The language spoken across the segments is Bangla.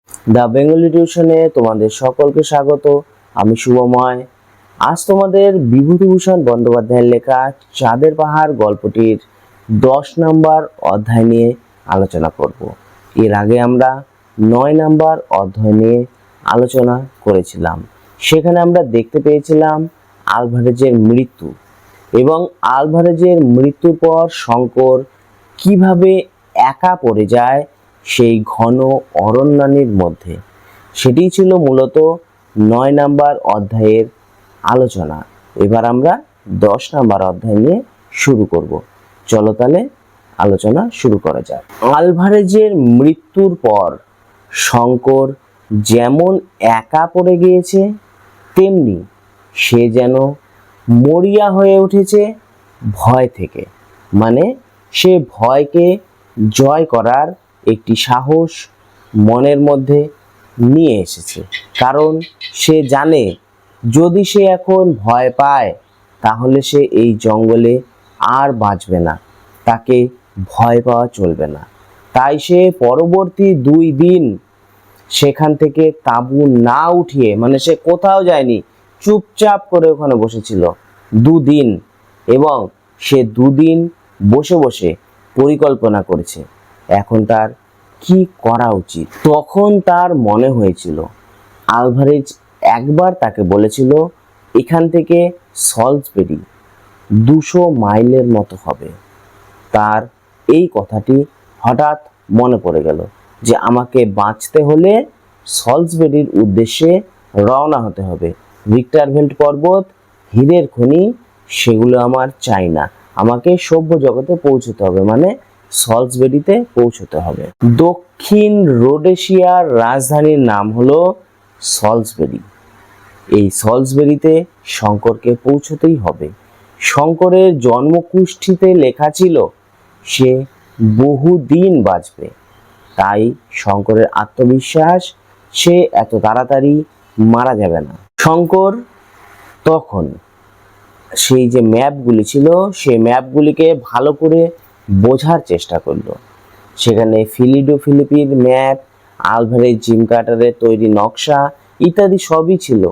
দ্য বেঙ্গলি টিউশনে তোমাদের সকলকে স্বাগত। আমি শুভময়। আজ তোমাদের বিভূতিভূষণ বন্দ্যোপাধ্যায়ের লেখা চাঁদের পাহাড় গল্পটির 10 নম্বর অধ্যায় নিয়ে আলোচনা করব। এর আগে আমরা 9 নম্বর অধ্যায় নিয়ে আলোচনা করেছিলাম। সেখানে আমরা দেখতে পেয়েছিলাম আলভারেজের মৃত্যু এবং আলভারেজের মৃত্যুর পর শঙ্কর কিভাবে একা পড়ে যায় সেই ঘন অরণ্যানীর মধ্যে। সেটি ছিল মূলত 9 নম্বর অধ্যায়ের আলোচনা। এবার আমরা 10 নম্বর অধ্যায় নিয়ে শুরু করব। চলো তাহলে আলোচনা শুরু করা যাক। আলভারেজের মৃত্যুর পর শঙ্কর যেমন একা পড়ে গিয়েছে, তেমনি সে যেন মরিয়া হয়ে উঠেছে ভয় থেকে। মানে সে ভয়কে জয় করার একটি সাহস মনের মধ্যে নিয়ে এসেছে। কারণ সে জানে যদি সে এখন ভয় পায় তাহলে সে এই জঙ্গলে আর বাঁচবে না, তাকে ভয় পাওয়া চলবে না। তাই সে পরবর্তী 2 দিন সেখান থেকে তাঁবু না উঠিয়ে, মানে সে কোথাও যায়নি, চুপচাপ করে ওখানে বসেছিল 2 দিন। এবং সে 2 দিন বসে বসে পরিকল্পনা করেছে এখন তার কি করা উচিত। তখন তার মনে হয়েছিল আলভারেজ একবার তাকে বলেছিল এখান থেকে সল্সবেরি 200 মাইলের মতো হবে। তার এই কথাটি হঠাৎ মনে পড়ে গেল যে আমাকে বাঁচতে হলে সল্সবেরির উদ্দেশ্যে রওনা হতে হবে। ভিক্টরভেল্ড পর্বত, হীরের খনি, সেগুলো আমার চাই না। আমাকে সভ্য জগতে পৌঁছতে হবে, মানে সল্সবেরিতে পৌঁছতে হবে। দক্ষিণ রোডেশিয়ার রাজধানীর নাম হলো সল্সবেরি। এই সল্সবেরিতে শঙ্করকে পৌঁছতেই হবে। শঙ্করের জন্মকুষ্ঠিতে লেখা ছিল সে বহুদিন বাঁচবে। তাই শঙ্করের আত্মবিশ্বাস সে এত তাড়াতাড়ি মারা যাবে না। শঙ্কর তখন সেই যে ম্যাপগুলি ছিল সেই ম্যাপগুলিকে ভালো করে বোঝার চেষ্টা করলো। সেখানে ফিলিপির ম্যাপ, আলভারেজ জিম কার্টারের তৈরি নকশা ইত্যাদি সবই ছিল,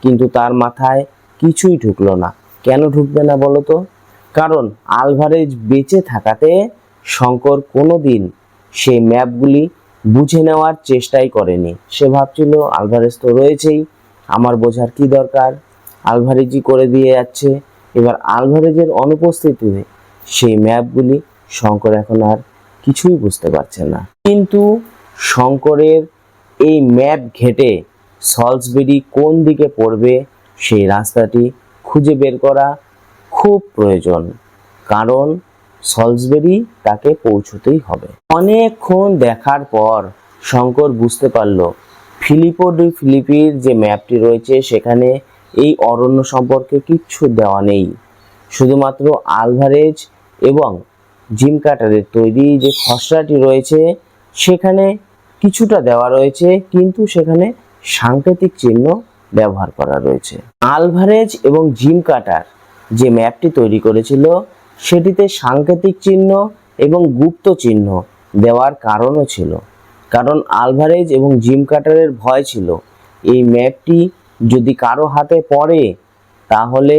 কিন্তু তার মাথায় কিছুই ঢুকলো না। কেন ঢুকবে না বলো তো? কারণ আলভারেজ বেঁচে থাকাতে শঙ্কর কোনোদিন সেই ম্যাপগুলি বুঝে নেওয়ার চেষ্টাই করেনি। সে ভাবছিল আলভারেজ তো রয়েছেই, আমার বোঝার কি দরকার, আলভারেজই করে দিয়ে যাচ্ছে। এবার আলভারেজের অনুপস্থিতিতে সেই ম্যাপগুলি শঙ্কর এখন আর কিছুই বুঝতে পারছে না। কিন্তু শঙ্করের এই ম্যাপ ঘেঁটে সল্সবেরি কোন দিকে পড়বে সেই রাস্তাটি খুঁজে বের করা খুব প্রয়োজন, কারণ সল্সবেরি তাকে পৌঁছতেই হবে। অনেকক্ষণ দেখার পর শঙ্কর বুঝতে পারল ফিলিপির যে ম্যাপটি রয়েছে সেখানে এই অরণ্য সম্পর্কে কিচ্ছু দেওয়া নেই। শুধুমাত্র আলভারেজ এবং জিম কার্টারের তৈরি যে খসড়াটি রয়েছে সেখানে কিছুটা দেওয়া রয়েছে, কিন্তু সেখানে সাংকেতিক চিহ্ন ব্যবহার করা রয়েছে। আলভারেজ এবং জিম কার্টার যে ম্যাপটি তৈরি করেছিল সেটিতে সাংকেতিক চিহ্ন এবং গুপ্ত চিহ্ন দেওয়ার কারণও ছিল, কারণ আলভারেজ এবং জিম কার্টারের ভয় ছিল এই ম্যাপটি যদি কারো হাতে পড়ে তাহলে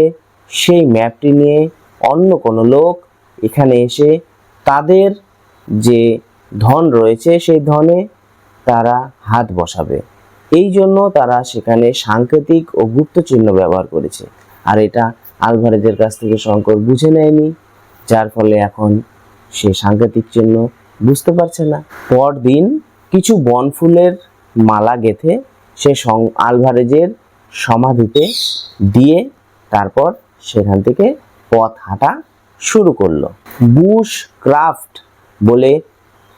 সেই ম্যাপটি নিয়ে অন্য কোনো লোক এখানে এসে তাদের যে ধন রয়েছে সেই ধনে তারা হাত বসাবে। এই জন্য তারা সেখানে সাংকেতিক ও গুপ্ত চিহ্ন ব্যবহার করেছে। আর এটা আলভারেজের কাছ থেকে শঙ্কর বুঝে নেয়নি, যার ফলে এখন সে সাংকেতিক চিহ্ন বুঝতে পারছে না। পরদিন কিছু বনফুলের মালা গেঁথে সে আলভারেজের সমাধিতে দিয়ে তারপর সেখান থেকে পথ হাঁটা শুরু করলো। বুশ ক্রাফট বলে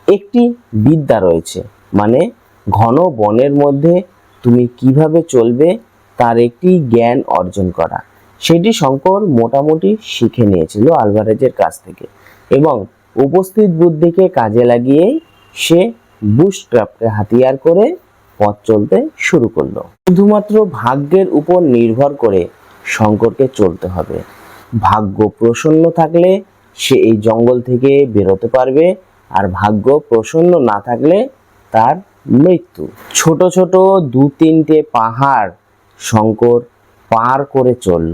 একটি বিদ্যা রয়েছে, মানে ঘন বনের মধ্যে তুমি কিভাবে চলবে তার একটি জ্ঞান অর্জন করা। সেটি শঙ্কর মোটামুটি শিখে নিয়েছিল আলভারেজের কাছ থেকে, এবং উপস্থিত বুদ্ধিকে কাজে লাগিয়ে সে বুশ ক্রাফটকে হাতিয়ার করে পথ চলতে শুরু করলো। শুধুমাত্র ভাগ্যের উপর নির্ভর করে শঙ্করকে চলতে হবে। ভাগ্য প্রসন্ন থাকলে সে এই জঙ্গল থেকে বেরোতে পারবে, আর ভাগ্য প্রসন্ন না থাকলে তার মৃত্যু। ছোট ছোট 2-3টে পাহাড় শঙ্কর পার করে চলল,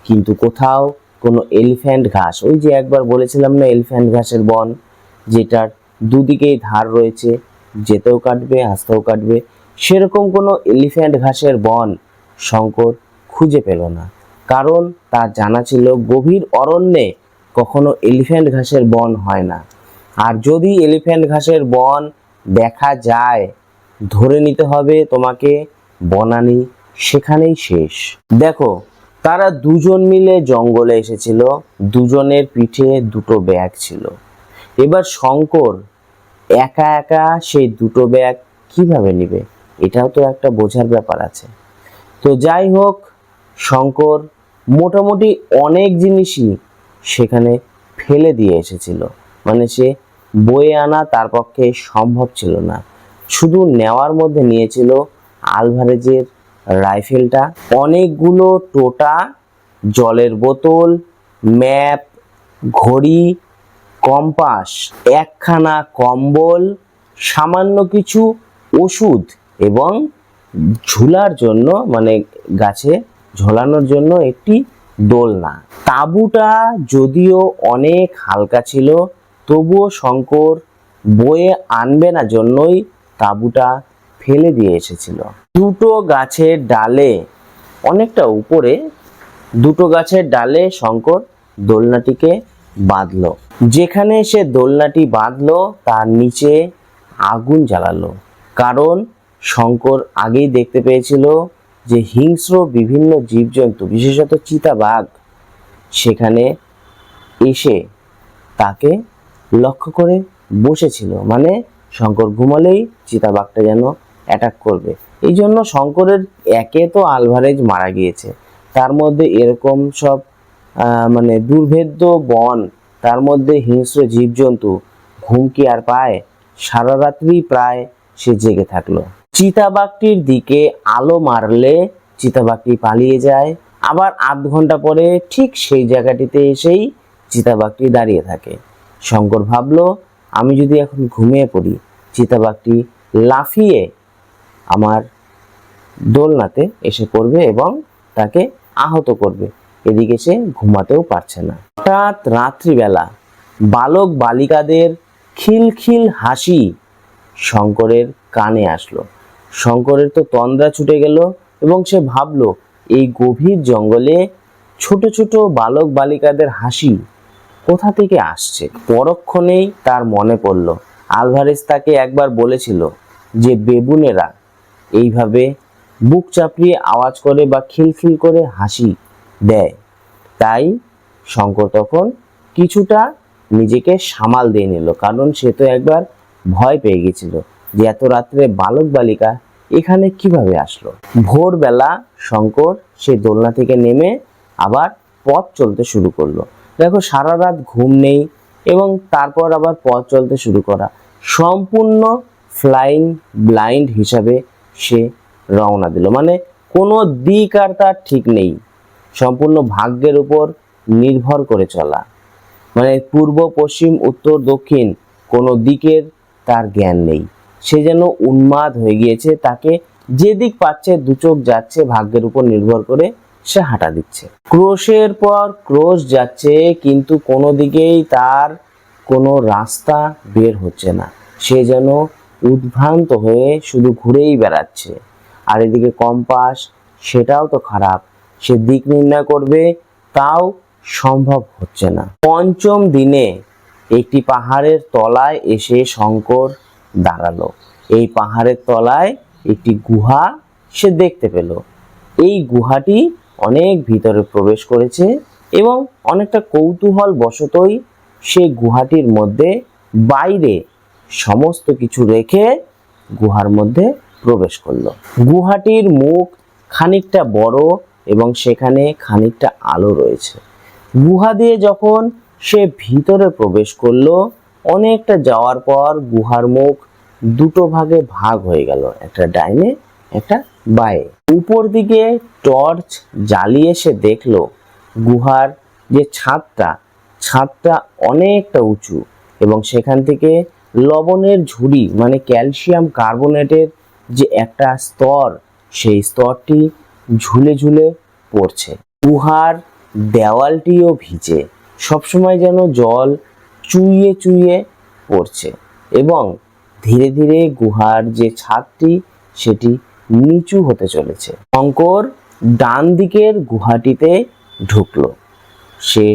কিন্তু কোথাও কোনো এলিফ্যান্ট ঘাস, ওই যে একবার বলেছিলাম না এলিফ্যান্ট ঘাসের বন, যেটার দুদিকেই ধার রয়েছে, যেতেও কাটবে আসতেও কাটবে, সেরকম কোনো এলিফ্যান্ট ঘাসের বন শঙ্কর খুঁজে পেল না। কারণ তার জানা ছিল গভীর অরণ্যে কখনো এলিফ্যান্ট ঘাসের বন হয় না, আর যদি এলিফ্যান্ট ঘাসের বন দেখা যায় ধরে নিতে হবে তোমাকে বনানী সেখানেই শেষ। দেখো, তারা দুজন মিলে জঙ্গলে এসেছিল, দুজনের পিঠে দুটো ব্যাগ ছিল। এবার শঙ্কর একা একা সেই দুটো ব্যাগ কিভাবে নিবে, এটাও তো একটা বোঝার ব্যাপার আছে। তো যাই হোক, শঙ্কর মোটামুটি অনেক জিনিসই সেখানে ফেলে দিয়ে এসেছিল, মানে সে বয়ে আনা তার পক্ষে সম্ভব ছিল না। শুধু নেওয়ার মধ্যে নিয়েছিল আলভারেজের রাইফেলটা, অনেকগুলো টোটা, জলের বোতল, ম্যাপ, ঘড়ি, কম্পাস, একখানা কম্বল, সামান্য কিছু ওষুধ এবং ঝুলার জন্য মানে গাছে ঝোলানোর জন্য একটি দোলনা। তাঁবুটা যদিও অনেক হালকা ছিল, তবুও শঙ্কর বয়ে আনবে না জন্যই তাঁবুটা ফেলে দিয়ে এসেছিল। দুটো গাছের ডালে, অনেকটা উপরে, দুটো গাছের ডালে শঙ্কর দোলনাটিকে বাঁধলো। যেখানে সে দোলনাটি বাঁধলো তার নিচে আগুন জ্বালালো, কারণ শঙ্কর আগেই দেখতে পেয়েছিল যে হিংস্র বিভিন্ন জীবজন্তু, বিশেষত চিতাবাঘ সেখানে এসে তাকে লক্ষ্য করে বসেছিল, মানে শঙ্কর ঘুমালেই চিতাবাঘটা যেন অ্যাটাক করবে। এই জন্য শঙ্করের একে তো আলভারেজ মারা গিয়েছে, তার মধ্যে এরকম সব মানে দুর্ভেদ্য বন, তার মধ্যে হিংস্র জীবজন্তু, ঘুম কি আর পায়? সারা রাত্রি প্রায় সে জেগে থাকলো। চিতাবাঘটির দিকে আলো মারলে চিতাবাঘটি পালিয়ে যায়, আবার আধ ঘন্টা পরে ঠিক সেই জায়গাটিতে এসেই চিতাবাঘটি দাঁড়িয়ে থাকে। শঙ্কর ভাবলো, আমি যদি এখন ঘুমিয়ে পড়ি, চিতাবাঘটি লাফিয়ে আমার দোলনাতে এসে পড়বে এবং তাকে আহত করবে। এদিকে সে ঘুমাতেও পারছে না। হঠাৎ রাত্রিবেলা বালক বালিকাদের খিলখিল হাসি শঙ্করের কানে আসলো। শঙ্করের তো তন্দ্রা ছুটে গেল এবং সে ভাবলো এই গভীর জঙ্গলে ছোট ছোট বালক বালিকাদের হাসি কোথা থেকে আসছে। পরক্ষণেই তার মনে পড়ল আলভারেজ তাকে একবার বলেছিল যে বেবুনেরা এইভাবে বুক চাপড়িয়ে আওয়াজ করে বা খিলখিল করে হাসি দেয়। তাই শঙ্কর তখন কিছুটা নিজেকে সামাল দিয়ে নিল, কারণ সে তো একবার ভয় পেয়ে গেছিল যে এত রাত্রে বালক বালিকা এখানে কিভাবে আসলো। ভোরবেলা শঙ্কর সেই দোলনা থেকে নেমে আবার পথ চলতে শুরু করলো। দেখো, সারা রাত ঘুম নেই এবং তারপর আবার পথ চলতে শুরু করা, সম্পূর্ণ ফ্লাইং ব্লাইন্ড হিসাবে সে রওনা দিল, মানে কোনো দিক আর তার ঠিক নেই, সম্পূর্ণ ভাগ্যের উপর নির্ভর করে চলা, মানে পূর্ব পশ্চিম উত্তর দক্ষিণ কোনো দিকের তার জ্ঞান নেই। সে যেন উন্মাদ হয়ে গিয়েছে, তাকে যে দিক পাচ্ছে দু চোখ যাচ্ছে, ভাগ্যের উপর নির্ভর করে সে হাঁটা দিচ্ছে। ক্রোশের পর ক্রোশ যাচ্ছে, কিন্তু কোনো দিকেই তার কোনো রাস্তা বের হচ্ছে না। সে যেন উদ্ভ্রান্ত হয়ে শুধু ঘুরেই বেড়াচ্ছে। আর এদিকে কম্পাস, সেটাও তো খারাপ, সে দিক নির্ণয় করবে তাও সম্ভব হচ্ছে না। পঞ্চম দিনে একটি পাহাড়ের তলায় এসে শঙ্কর দাঁড়ালো। এই পাহাড়ের তলায় একটি গুহা সে দেখতে পেল। এই গুহাটি অনেক ভিতরে প্রবেশ করেছে এবং অনেকটা কৌতূহল বশতই সে গুহাটির মধ্যে বাইরে সমস্ত কিছু রেখে গুহার মধ্যে প্রবেশ করলো। গুহাটির মুখ খানিকটা বড় এবং সেখানে খানিকটা আলো রয়েছে। গুহা দিয়ে যখন সে ভিতরে প্রবেশ করলো, অনেকটা যাওয়ার পর গুহার মুখ দুটো ভাগে ভাগ হয়ে গেল, একটা ডাইনে একটা বাঁয়ে। উপর দিকে টর্চ জ্বালিয়ে সে দেখলো গুহার যে ছাদটা অনেকটা উঁচু এবং সেখান থেকে লবণের ঝুড়ি মানে ক্যালসিয়াম কার্বনেটের যে একটা স্তর, সেই স্তরটি ঝুলে ঝুলে পড়ছে। গুহার দেওয়ালটিও ভিজে, সবসময় যেন জল চুইয়ে চুইয়ে পড়ছে এবং ধীরে ধীরে গুহার যে ছাদটি সেটি নিচু হতে চলেছে। শঙ্কর ডান দিকের গুহাটিতে ঢুকলো। সে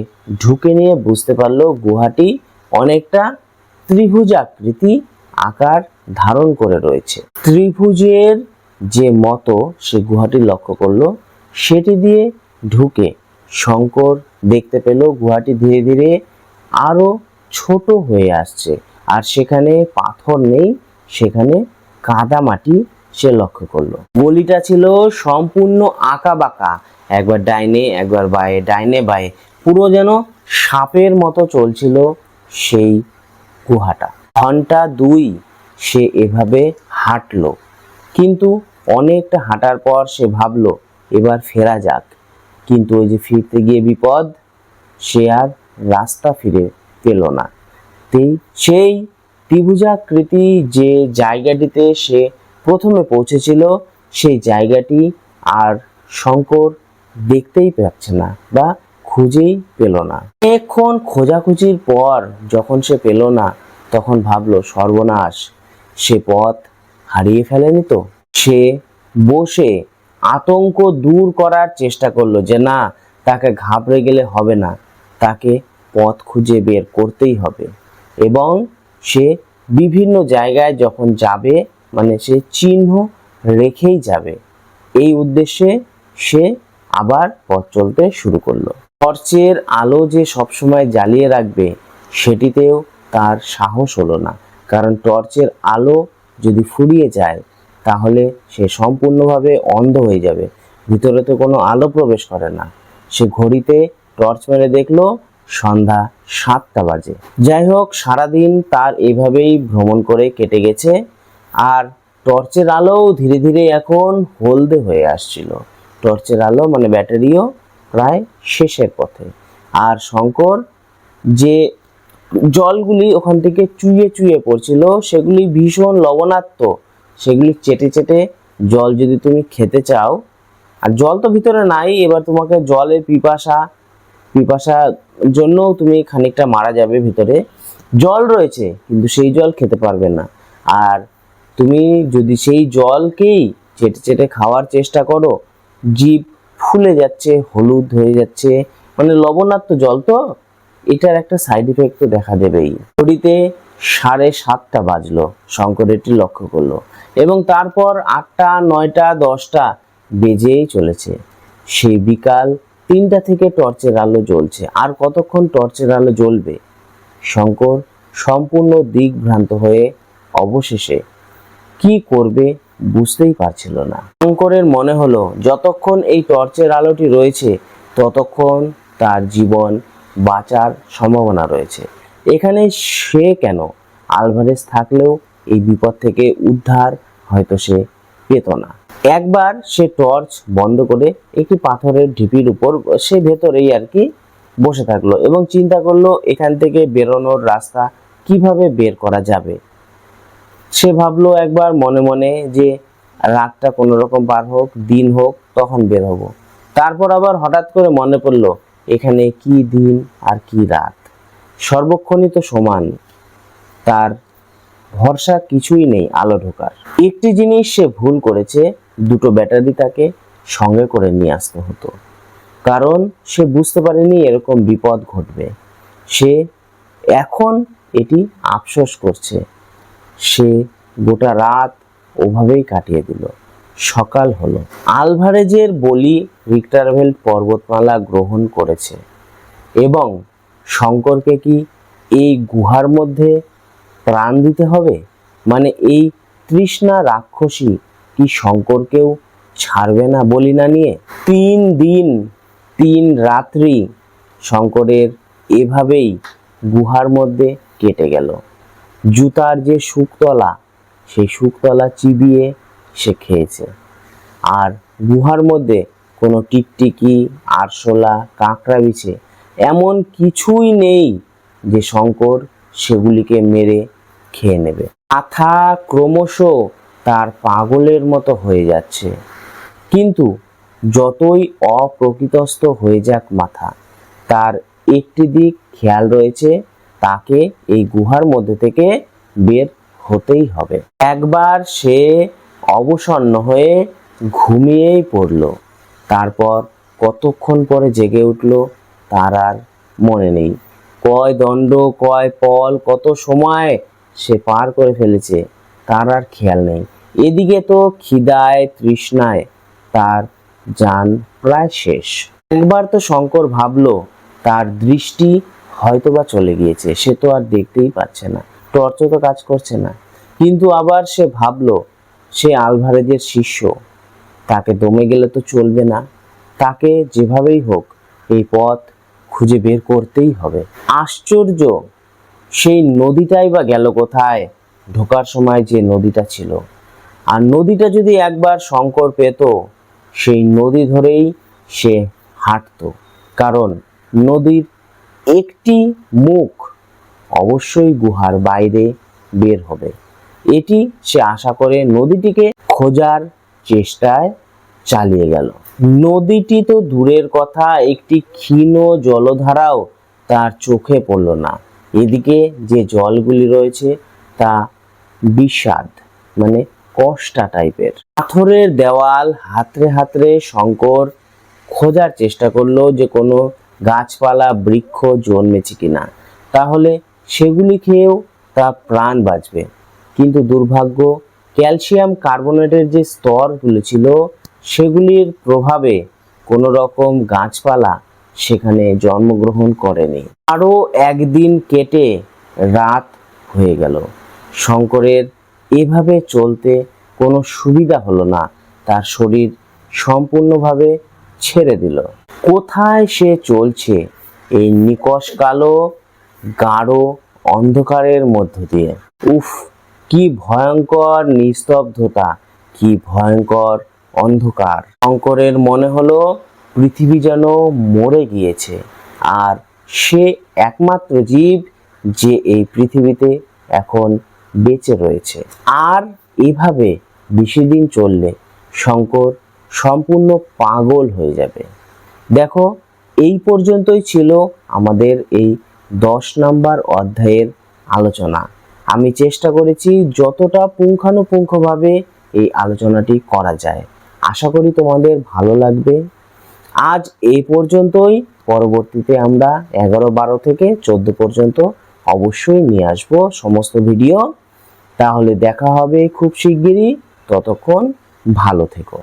ঢুকে নিয়ে বুঝতে পারলো গুহাটি অনেকটা ত্রিভুজাকৃতি আকার ধারণ করে রয়েছে। ত্রিভুজের যে মতো সে গুহাটি লক্ষ্য করলো, সেটি দিয়ে ঢুকে শঙ্কর দেখতে পেল গুহাটি ধীরে ধীরে আরো ছোট হয়ে আসছে, আর সেখানে পাথর নেই, সেখানে কাদা মাটি সে লক্ষ্য করলো। গলিটা ছিল সম্পূর্ণ আঁকা বাঁকা, একবার ডাইনে একবার বাঁয়ে, ডাইনে বাঁয়ে, পুরো যেন সাপের মতো চলছিল সেই গুহাটা। ঘন্টা 2 সে এভাবে হাঁটলো, কিন্তু অনেকটা হাঁটার পর সে ভাবলো এবার ফেরা যাক, কিন্তু ওই যে ফিরতে গিয়ে বিপদ, সে আর রাস্তা ফিরে পেল না। সেই ত্রিভুজাকৃতি যে জায়গাটিতে সে প্রথমে পৌঁছেছিল, সেই জায়গাটি আর শঙ্কর দেখতেই পাচ্ছে না বা খুঁজেই পেল না। অনেকক্ষণ খোঁজাখুঁজির পর যখন সে পেল না, তখন ভাবলো সর্বনাশ, সে পথ হারিয়ে ফেলেনি তো। সে বসে আতঙ্ক দূর করার চেষ্টা করলো যে না, তাকে ঘাবড়ে গেলে হবে না, তাকে পথ খুঁজে বের করতেই হবে। এবং সে বিভিন্ন জায়গায় যখন যাবে, মানে সে চিহ্ন রেখেই যাবে, এই উদ্দেশ্যে সে আবার পথ চলতে শুরু করলো। টর্চের আলো যে সবসময় জ্বালিয়ে রাখবে, সেটিতেও তার সাহস হলো না, কারণ টর্চের আলো যদি ফুরিয়ে যায় তাহলে সে সম্পূর্ণভাবে অন্ধ হয়ে যাবে, ভিতরে তো কোনো আলো প্রবেশ করে না। সে ঘড়িতে টর্চ মেরে দেখলো সন্ধ্যা 7টা বাজে। যাই হোক, সারাদিন তার এইভাবেই ভ্রমণ করে কেটে গেছে, আর টর্চের আলো ধীরে ধীরে এখন হলদে হয়ে আসছিল। টর্চের আলো মানে ব্যাটারিও প্রায় শেষের পথে। আর শঙ্কর যে জলগুলি ওখান থেকে চুইয়ে চুইয়ে পড়ছিল, সেগুলি ভীষণ লবণাক্ত, সেগুলি চেটে চেটে জল যদি তুমি খেতে চাও, আর জল তো ভিতরে নাই, এবার তোমাকে জলের পিপাসা জন্য তুমি খানিকটা মারা যাবে। ভিতরে জল রয়েছে কিন্তু সেই জল খেতে পারবে না। আর তুমি যদি সেই জলকেই চেটে চেটে খাওয়ার চেষ্টা করো, জিভ ফুলে যাচ্ছে, হলুদ হয়ে যাচ্ছে, মানে লবণাক্ত জল তো, এটার একটা সাইড ইফেক্ট তো দেখা দেবেই। ঘড়িতে 7:30 বাজলো, শঙ্কর এটি লক্ষ্য করলো, এবং তারপর 8টা, 9টা, 10টা বেজেই চলেছে। সেই বিকাল 3টা থেকে টর্চের আলো জ্বলছে। আর কতক্ষণ টর্চের আলো জ্বলবে? শঙ্কর সম্পূর্ণ দিকভ্রান্ত হয়ে অবশেষে কি করবে বুঝতেই পারছিল না। শঙ্করের মনে হলো যতক্ষণ এই টর্চের আলোটি রয়েছে ততক্ষণ তার জীবন বাঁচার সম্ভাবনা রয়েছে। এখানে সে কেন, আলভারেজ থাকলেও এই বিপদ থেকে উদ্ধার হয়তো সে পেত না। একবার সে টর্চ বন্ধ করে একটি পাথরের ঢিপির উপর সে ভেতরেই আর কি বসে থাকলো এবং চিন্তা করলো এখান থেকে বেরোনোর রাস্তা কিভাবে বের করা যাবে। সে ভাবলো একবার মনে মনে যে রাতটা কোনো রকম পার হোক, দিন হোক, তখন বের হব। তারপর আবার হঠাৎ করে মনে পড়লো এখানে কি দিন আর কি রাত, সর্বক্ষণই তো সমান, তার ভরসা কিছুই নেই আলো ঢোকার। একটি জিনিস সে ভুল করেছে, দুটো ব্যাটারি তাকে সঙ্গে করে নিয়ে আসতে হতো, কারণ সে বুঝতে পারেনি এরকম বিপদ ঘটবে। সে এখন এটি আফসোস করছে। সে গোটা রাত ওভাবেই কাটিয়ে দিল। সকাল হলো। আলভারেজের বলি রিক্টারভেল্ড পর্বতমালা গ্রহণ করেছে এবং শঙ্করকে কি এই গুহার মধ্যে প্রাণ দিতে হবে? মানে এই তৃষ্ণা রাক্ষসী কি শঙ্করকেও ছাড়বে না বলি না নিয়ে? 3 দিন 3 রাত্রি শঙ্করের এভাবেই গুহার মধ্যে কেটে গেল। জুতার যে শুকতলা, সেই শুকতলা চিবিয়ে সে খেয়েছে। আর গুহার মধ্যে কোনো টিকটিকি, আরশোলা, কাঁকড়া বিছে এমন কিছুই নেই যে শঙ্কর সেগুলিকে মেরে খেয়ে নেবে। মাথা ক্রমশ তার পাগলের মতো হয়ে যাচ্ছে, কিন্তু যতই অপ্রকৃতস্থ হয়ে যাক মাথা, তার একটি দিক খেয়াল রয়েছে, তাকে এই গুহার মধ্যে থেকে বের হতেই হবে। একবার সে অবসন্ন হয়ে ঘুমিয়েই পড়ল। তারপর কতক্ষণ পরে জেগে উঠল তার আর মনে নেই। কয় দণ্ড, কয় পল, কত সময় সে পার করে ফেলেছে তার আর খেয়াল নেই। এদিকে তো খিদায় তৃষ্ণায় তার জান প্রায় শেষ। একবার তো শঙ্কর ভাবলো তার দৃষ্টি হয়তোবা চলে গিয়েছে, সে তো আর দেখতেই পাচ্ছে না, টর্চও তো কাজ করছে না। কিন্তু আবার সে ভাবলো সে আলভারেজের শিষ্য, তাকে দমে গেলে তো চলবে না, তাকে যেভাবেই হোক এই পথ খুঁজে বের করতেই হবে। আশ্চর্য, সেই নদীটাই বা গেল কোথায়? ঢোকার সময় যে নদীটা ছিল, আর নদীটা যদি একবার শঙ্কর পেত, সেই নদী ধরেই সে হাঁটত, কারণ নদীর একটি মুখ অবশ্যই গুহার বাইরে বের হবে। এটি সে আশা করে নদীটিকে খোঁজার চেষ্টায় চালিয়ে গেল। নদীটি তো দূরের কথা, একটি ক্ষীণ জলধারাও তার চোখে পড়ল না। এদিকে যে জলগুলি রয়েছে তা বিষাদ, মানে কষ্টা টাইপের। পাথরের দেওয়াল হাতড়ে হাতড়ে শঙ্কর খোঁজার চেষ্টা করলো যে কোনো গাছপালা বৃক্ষ জন্মেছে কিনা, তাহলে সেগুলি খেয়েও তার প্রাণ বাঁচবে। কিন্তু দুর্ভাগ্য, ক্যালসিয়াম কার্বনেটের যে স্তরগুলো ছিল সেগুলির প্রভাবে কোনো রকম গাছপালা সেখানে জন্মগ্রহণ করেনি। আরও একদিন কেটে রাত হয়ে গেল। শঙ্করের এভাবে চলতে কোনো সুবিধা হলো না, তার শরীর সম্পূর্ণভাবে ছেড়ে দিল। কোথায় সে চলছে এই নিকষ কালো গাঢ় অন্ধকারের মধ্য দিয়ে? উফ, কি ভয়ঙ্কর নিস্তব্ধতা, কি ভয়ঙ্কর অন্ধকার! শঙ্করের মনে হলো পৃথিবী যেন মরে গিয়েছে, আর সে একমাত্র জীব যে এই পৃথিবীতে এখন বেঁচে রয়েছে। আর এভাবে বেশি দিন চললে শঙ্কর সম্পূর্ণ পাগল হয়ে যাবে। দেখো, এই পর্যন্তই ছিল আমাদের এই 10 নম্বর অধ্যায়ের আলোচনা। আমি চেষ্টা করেছি যতটা পুঙ্খানুপুঙ্খভাবে এই আলোচনাটি করা যায়। আশা করি তোমাদের ভালো লাগবে। আজ এই পর্যন্তই। পরবর্তীতে আমরা 11, 12 থেকে 14 পর্যন্ত অবশ্যই নিয়ে আসব সমস্ত ভিডিও। তাহলে দেখা হবে খুব শিগগিরই। ততক্ষণ ভালো থেকো।